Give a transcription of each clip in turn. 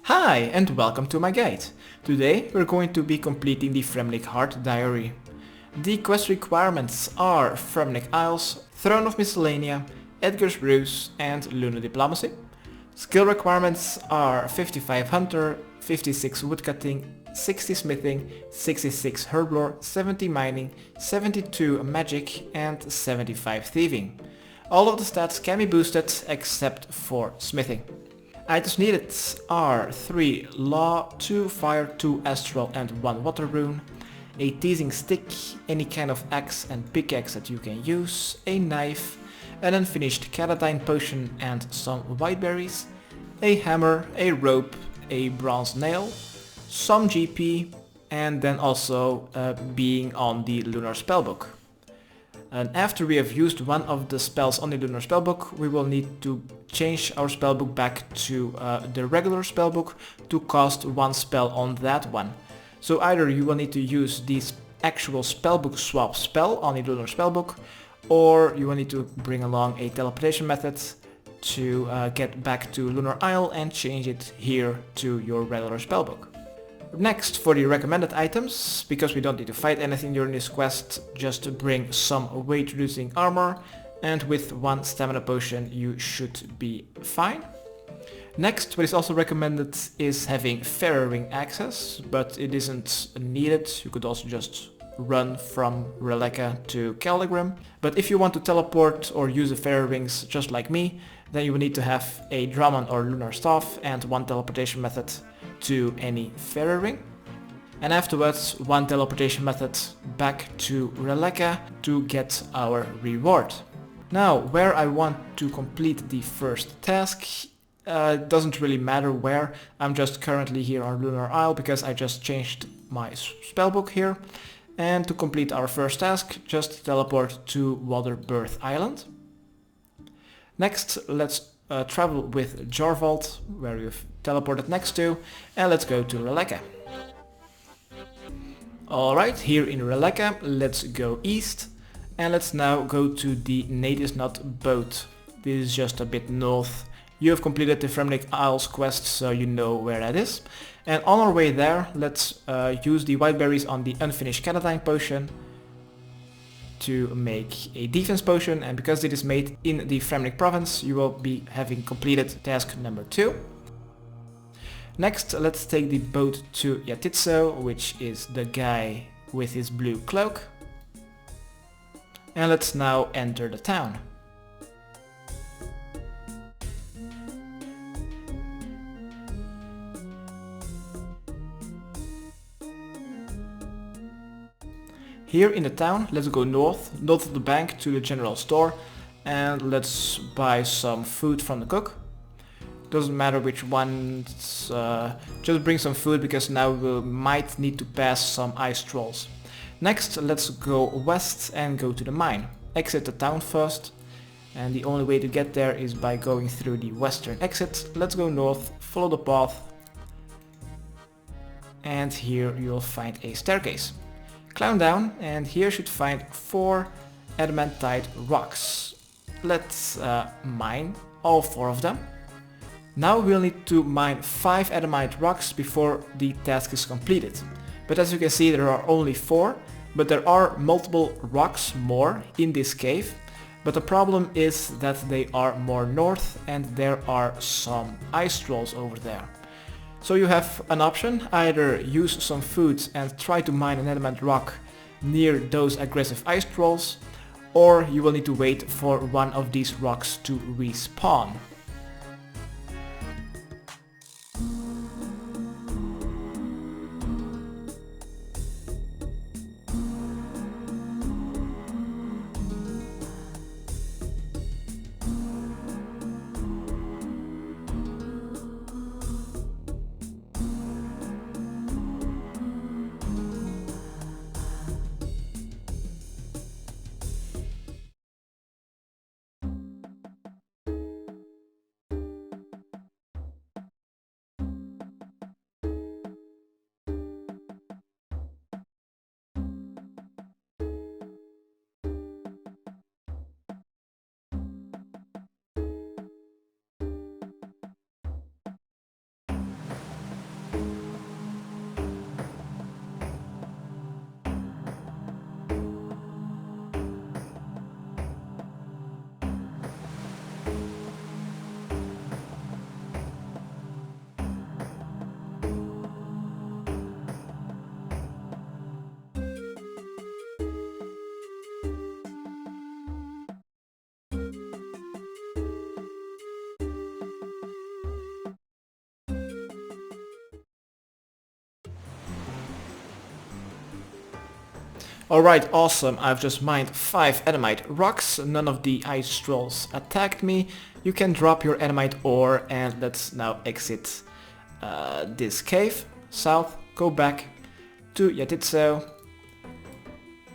Hi and welcome to my guide. Today we're going to be completing the Fremennik Heart Diary. The quest requirements are Fremennik Isles, Throne of Miscellania, Eadgar's Ruse and Lunar Diplomacy. Skill requirements are 55 Hunter, 56 Woodcutting, 60 Smithing, 66 Herblore, 70 Mining, 72 Magic and 75 Thieving. All of the stats can be boosted except for Smithing. Items needed are 3 Law, 2 Fire, 2 Astral and 1 Water Rune, a teasing stick, any kind of axe and pickaxe that you can use, a knife, an unfinished cadantine potion and some white berries, a hammer, a rope, a bronze nail, some GP and then also being on the Lunar spellbook. And after we have used one of the spells on the Lunar spellbook, we will need to change our spellbook back to the regular spellbook to cast one spell on that one. So either you will need to use this actual spellbook swap spell on the Lunar spellbook, or you will need to bring along a teleportation method to get back to Lunar Isle and change it here to your regular spellbook. Next, for the recommended items, because we don't need to fight anything during this quest, just bring some weight reducing armor, and with 1 stamina potion you should be fine. Next, what is also recommended is having Farrowing access, but it isn't needed. You could also just run from Relleka to Caldigrim. But if you want to teleport or use the Farrowings just like me, then you will need to have a dramen or lunar staff and 1 teleportation method to any Farrowing. And afterwards 1 teleportation method back to Relleka to get our reward. Now, where I want to complete the first task, it doesn't really matter where. I'm just currently here on Lunar Isle because I just changed my spellbook here. And to complete our first task, just teleport to Waterbirth Island. Next, let's travel with Jorvald, where we've teleported next to, and let's go to Relleka. Alright, here in Relleka, let's go east, and let's now go to the Neitiznot boat. This is just a bit north. You have completed the Fremennik Isles quest, so you know where that is. And on our way there, let's use the white berries on the unfinished cadantine potion to make a defense potion, and because it is made in the Fremennik province, you will be having completed task number 2. Next, let's take the boat to Jatizo, which is the guy with his blue cloak. And let's now enter the town. Here in the town, let's go north of the bank to the general store, and let's buy some food from the cook. Doesn't matter which one, just bring some food because now we might need to pass some ice trolls. Next, let's go west and go to the mine. Exit the town first, and the only way to get there is by going through the western exit. Let's go north, follow the path, and here you'll find a staircase. Climb down, and here you should find 4 adamantite rocks. Let's mine all 4 of them. Now we'll need to mine 5 adamantite rocks before the task is completed. But as you can see, there are only 4, but there are multiple rocks more in this cave. But the problem is that they are more north and there are some ice trolls over there. So you have an option: either use some food and try to mine an adamant rock near those aggressive ice trolls, or you will need to wait for one of these rocks to respawn. Alright, awesome. I've just mined 5 adamite rocks. None of the ice trolls attacked me. You can drop your adamite ore, and let's now exit this cave. South, go back to Jatizo.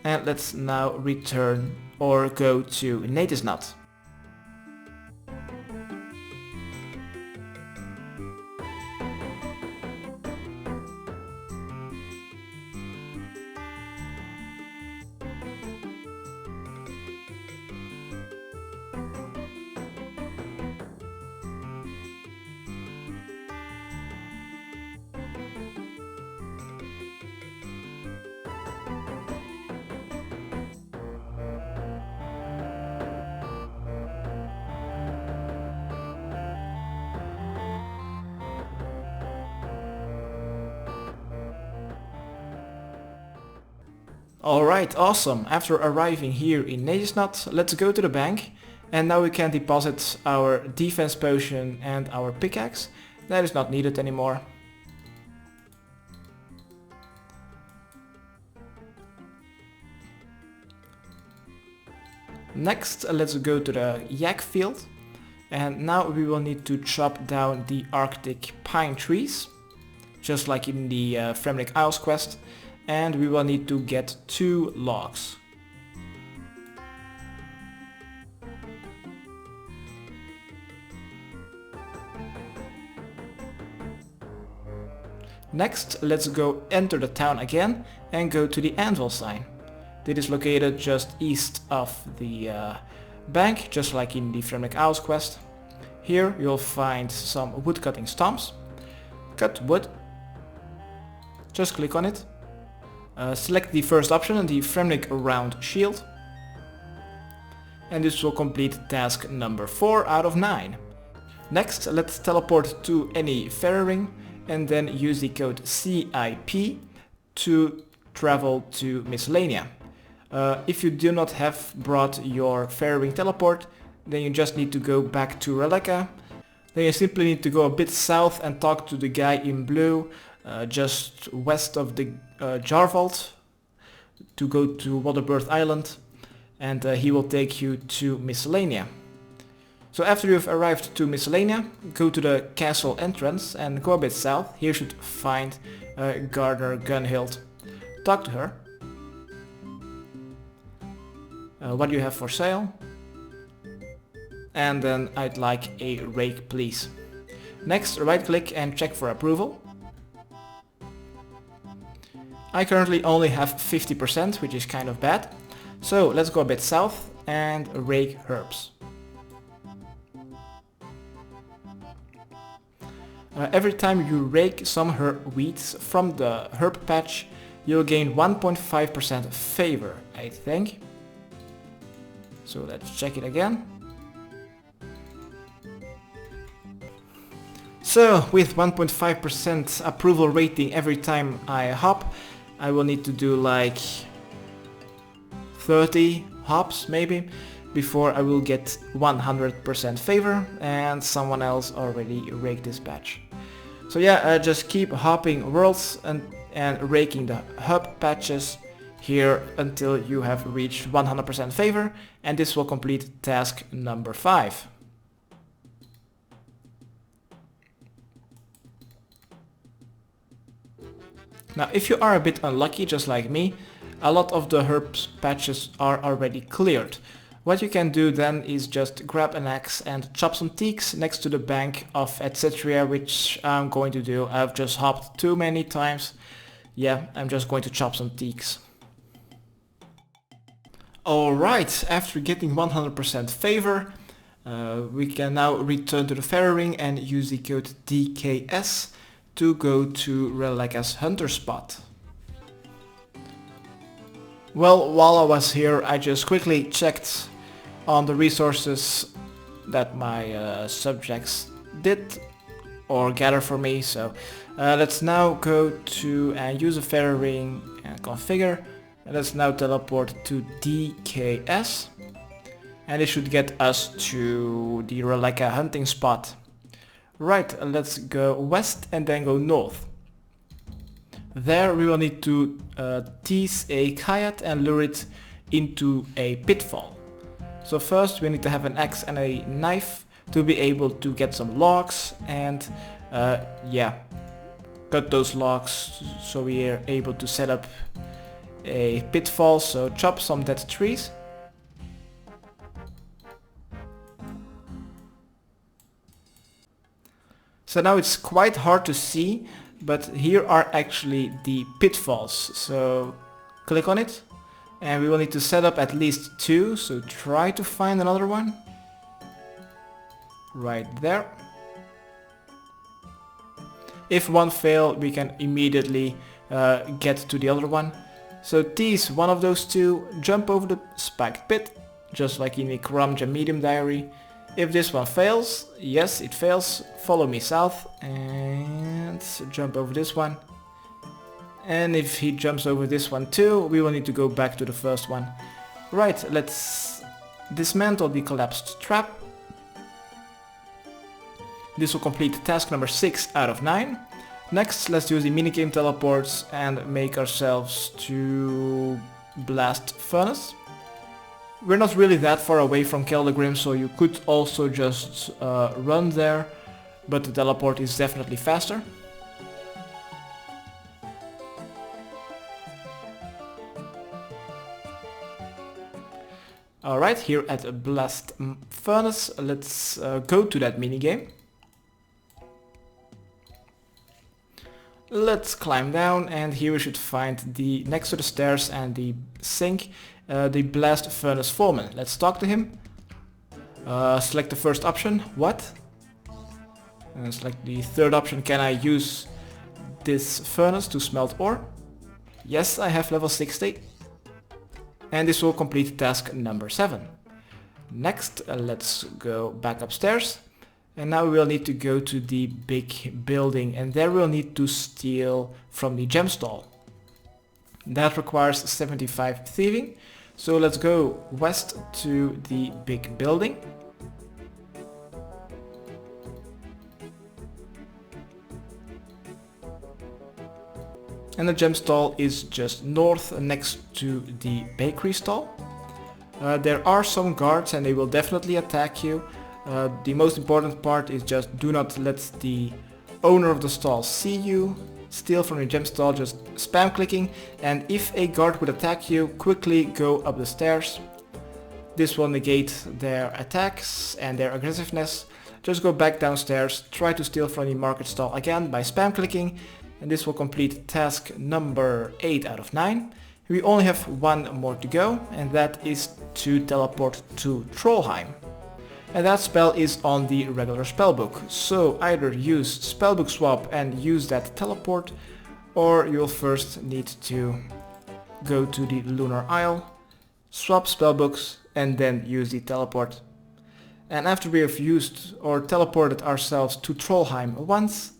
And let's now return or go to Neitiznot. Alright, awesome. After arriving here in Neitiznot, let's go to the bank. And now we can deposit our defense potion and our pickaxe. That is not needed anymore. Next, let's go to the yak field. And now we will need to chop down the Arctic pine trees, just like in the Fremennik Isles quest. And we will need to get 2 logs. Next, let's go enter the town again and go to the anvil sign. It is located just east of the bank, just like in the Fremennik Isles quest. Here you'll find some wood cutting stumps. Cut wood. Just click on it. Select the first option, the Fremennik round shield. And this will complete task number 4 out of 9. Next, let's teleport to any fairy ring and then use the code CIP to travel to Miscellania. If you do not have brought your fairy ring teleport, then you just need to go back to Relleka. Then you simply need to go a bit south and talk to the guy in blue, just west of the jar vault, to go to Waterbirth Island, and he will take you to Miscellania. So after you've arrived to Miscellania, go to the castle entrance and go a bit south. Here you should find Gardener Gunhild. Talk to her. What do you have for sale? And then I'd like a rake, please. Next, right click and check for approval. I currently only have 50%, which is kind of bad. So let's go a bit south and rake herbs. Every time you rake some weeds from the herb patch, you'll gain 1.5% favor, I think. So let's check it again. So with 1.5% approval rating every time I hop, I will need to do like 30 hops maybe before I will get 100% favor, and someone else already raked this patch. So yeah, just keep hopping worlds and raking the hub patches here until you have reached 100% favor, and this will complete task number 5. Now if you are a bit unlucky, just like me, a lot of the herbs patches are already cleared. What you can do then is just grab an axe and chop some teaks next to the bank of etc, which I'm going to do. I've just hopped too many times. Yeah, I'm just going to chop some teaks. Alright, after getting 100% favor, we can now return to the fairy ring and use the code DKS to go to Relleka's hunter spot. Well, while I was here, I just quickly checked on the resources that my subjects did or gather for me. So let's now go to and use a fairy ring and configure. And let's now teleport to DKS, and it should get us to the Relleka hunting spot. Right, let's go west and then go north. There we will need to tease a kayak and lure it into a pitfall. So first we need to have an axe and a knife to be able to get some logs and cut those logs so we are able to set up a pitfall. So chop some dead trees. So now it's quite hard to see, but here are actually the pitfalls. So click on it and we will need to set up at least 2, so try to find another one. Right there. If one fails, we can immediately get to the other one. So tease one of those 2, jump over the spiked pit, just like in the Karamja medium diary. If this one fails, yes it fails, follow me south and jump over this one. And if he jumps over this one too, we will need to go back to the first one. Right, let's dismantle the collapsed trap. This will complete task number 6 out of 9. Next, let's use the minigame teleports and make ourselves to Blast Furnace. We're not really that far away from Keldagrim, so you could also just run there, but the teleport is definitely faster. Alright, here at Blast Furnace, let's go to that minigame. Let's climb down, and here we should find the, next to the stairs and the sink, the Blast Furnace Foreman. Let's talk to him. Select the first option. What? And select the third option. Can I use this furnace to smelt ore? Yes, I have level 60. And this will complete task number 7. Next, let's go back upstairs. And now we will need to go to the big building, and there we'll need to steal from the gem stall. That requires 75 thieving. So let's go west to the big building. And the gem stall is just north next to the bakery stall. There are some guards and they will definitely attack you. The most important part is just do not let the owner of the stall see you. Steal from your gem stall, just spam clicking, and if a guard would attack you, quickly go up the stairs. This will negate their attacks and their aggressiveness. Just go back downstairs, try to steal from the market stall again by spam clicking, and this will complete task number 8 out of 9. We only have one more to go, and that is to teleport to Trollheim. And that spell is on the regular spellbook, so either use spellbook swap and use that teleport, or you'll first need to go to the Lunar Isle, swap spellbooks, and then use the teleport. And after we have used or teleported ourselves to Trollheim once,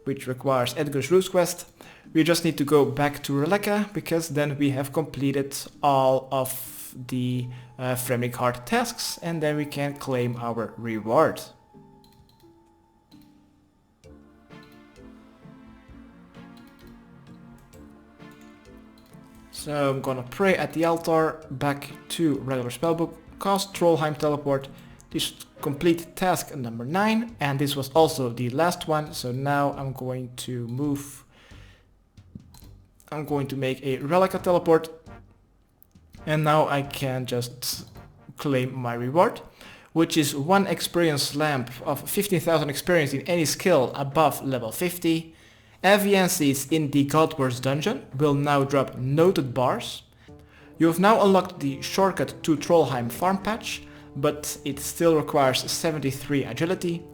which requires Eadgar's ruse quest, we just need to go back to Relleka, because then we have completed all of the Fremennik heart tasks, and then we can claim our reward. So I'm gonna pray at the altar, back to regular spellbook, cast Trollheim teleport. This complete task number 9, and this was also the last one, so now I'm going to move. I'm going to make a Relleka teleport, and now I can just claim my reward, which is 1 experience lamp of 15,000 experience in any skill above level 50. Aviances in the Godwars dungeon will now drop noted bars. You have now unlocked the shortcut to Trollheim farm patch, but it still requires 73 agility.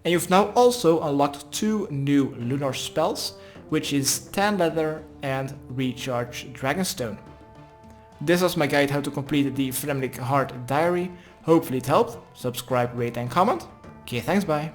And you've now also unlocked 2 new Lunar spells, which is Tan Leather and Recharge Dragonstone. This was my guide how to complete the Fremennik Heart Diary. Hopefully it helped. Subscribe, rate and comment. Okay, thanks, bye.